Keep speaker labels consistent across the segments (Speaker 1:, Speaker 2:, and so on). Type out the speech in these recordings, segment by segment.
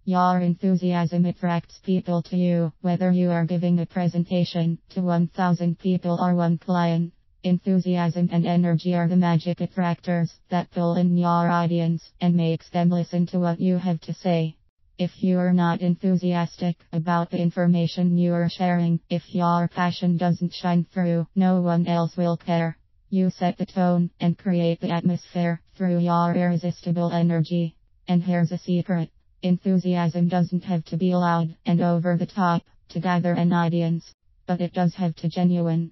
Speaker 1: Your enthusiasm attracts people to you, whether you are giving a presentation to 1,000 people or one client. Enthusiasm and energy are the magic attractors that pull in your audience and makes them listen to what you have to say. If you are not enthusiastic about the information you are sharing, if your passion doesn't shine through, no one else will care. You set the tone and create the atmosphere through your irresistible energy. And here's a secret. Enthusiasm doesn't have to be loud and over the top to gather an audience, but it does have to genuine.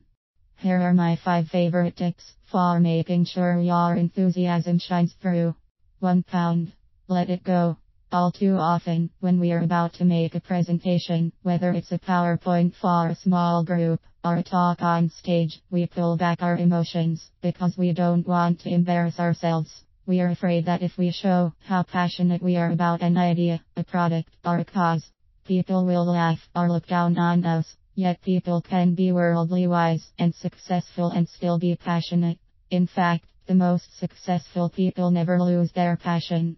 Speaker 1: Here are my 5 favorite tips for making sure your enthusiasm shines through. 1 pound. Let it go. All too often, when we are about to make a presentation, whether it's a PowerPoint for a small group or a talk on stage, we pull back our emotions because we don't want to embarrass ourselves. We are afraid that if we show how passionate we are about an idea, a product, or a cause, people will laugh or look down on us. Yet people can be worldly wise and successful and still be passionate. In fact, the most successful people never lose their passion.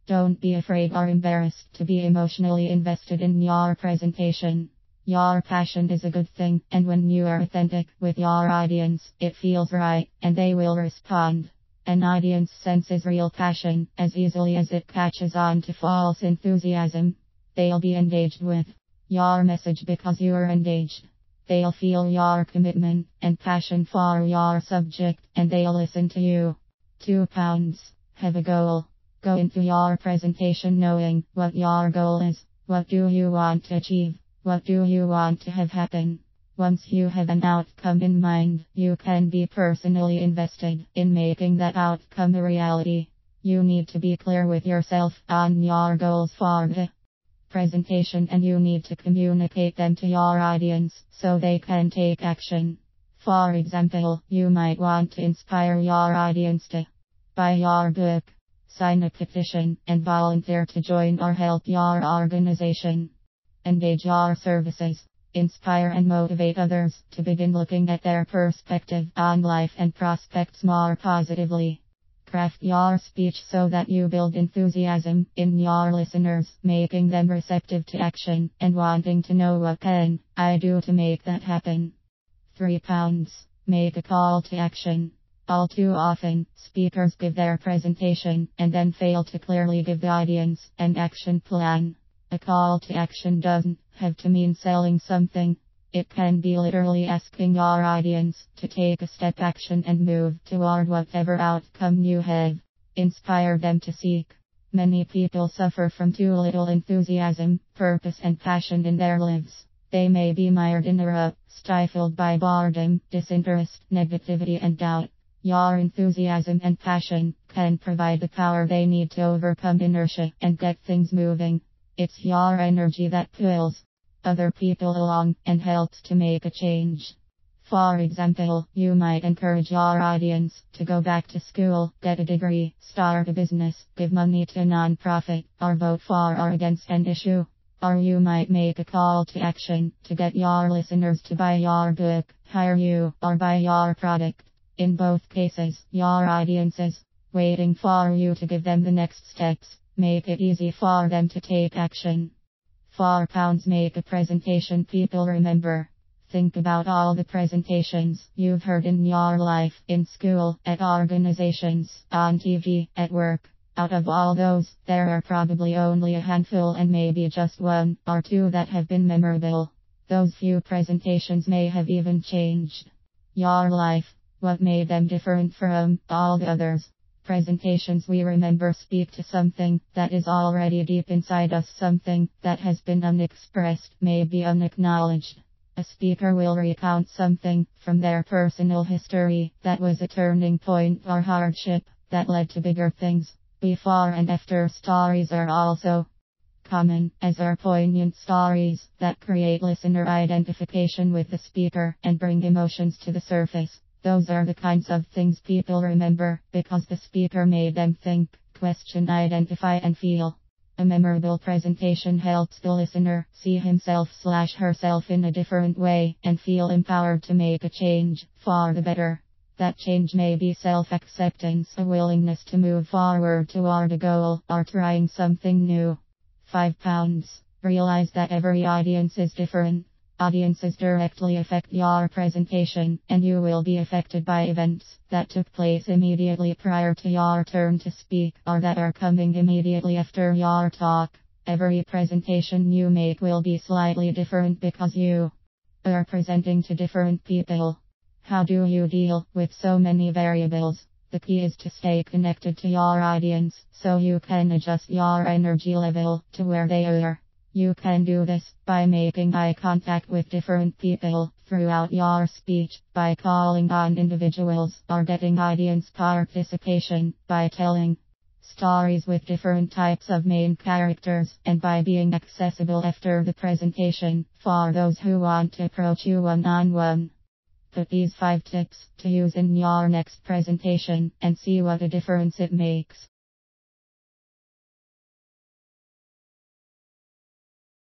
Speaker 1: Don't be afraid or embarrassed to be emotionally invested in your presentation. Your passion is a good thing, and when you are authentic with your audience, it feels right, and they will respond. An audience senses real passion as easily as it catches on to false enthusiasm. They'll be engaged with your message because you are engaged. They'll feel your commitment and passion for your subject, and they'll listen to you. 2 pounds. Have a goal. Go into your presentation knowing what your goal is. What do you want to achieve? What do you want to have happen? Once you have an outcome in mind, you can be personally invested in making that outcome a reality. You need to be clear with yourself on your goals for the presentation, and you need to communicate them to your audience so they can take action. For example, you might want to inspire your audience to buy your book, sign a petition, and volunteer to join or help your organization. Engage your services. Inspire and motivate others to begin looking at their perspective on life and prospects more positively. Craft your speech so that you build enthusiasm in your listeners, making them receptive to action and wanting to know what can I do to make that happen. 3 pounds. Make a call to action. All too often, speakers give their presentation and then fail to clearly give the audience an action plan. A call to action doesn't have to mean selling something. It can be literally asking your audience to take a step action and move toward whatever outcome you have. Inspire them to seek. Many people suffer from too little enthusiasm, purpose, and passion in their lives. They may be mired in a rut, stifled by boredom, disinterest, negativity, and doubt. Your enthusiasm and passion can provide the power they need to overcome inertia and get things moving. It's your energy that pulls other people along and helps to make a change. For example, you might encourage your audience to go back to school, get a degree, start a business, give money to a non-profit, or vote for or against an issue. Or you might make a call to action to get your listeners to buy your book, hire you, or buy your product. In both cases, your audience is waiting for you to give them the next steps. Make it easy for them to take action. 4 pounds. Make a presentation people remember. Think about all the presentations you've heard in your life, in school, at organizations, on TV, at work. Out of all those, there are probably only a handful and maybe just 1 or 2 that have been memorable. Those few presentations may have even changed your life. What made them different from all the others? Presentations we remember speak to something that is already deep inside us, something that has been unexpressed, maybe unacknowledged. A speaker will recount something from their personal history that was a turning point or hardship that led to bigger things. Before and after stories are also common, as are poignant stories that create listener identification with the speaker and bring emotions to the surface. Those are the kinds of things people remember because the speaker made them think, question, identify, and feel. A memorable presentation helps the listener see himself/herself in a different way and feel empowered to make a change for the better. That change may be self-acceptance, a willingness to move forward toward a goal, or trying something new. £5. Realize that every audience is different. Audiences directly affect your presentation, and you will be affected by events that took place immediately prior to your turn to speak or that are coming immediately after your talk. Every presentation you make will be slightly different because you are presenting to different people. How do you deal with so many variables? The key is to stay connected to your audience so you can adjust your energy level to where they are. You can do this by making eye contact with different people throughout your speech, by calling on individuals, or getting audience participation by telling stories with different types of main characters, and by being accessible after the presentation for those who want to approach you one-on-one. Put these 5 tips to use in your next presentation and see what a difference it makes.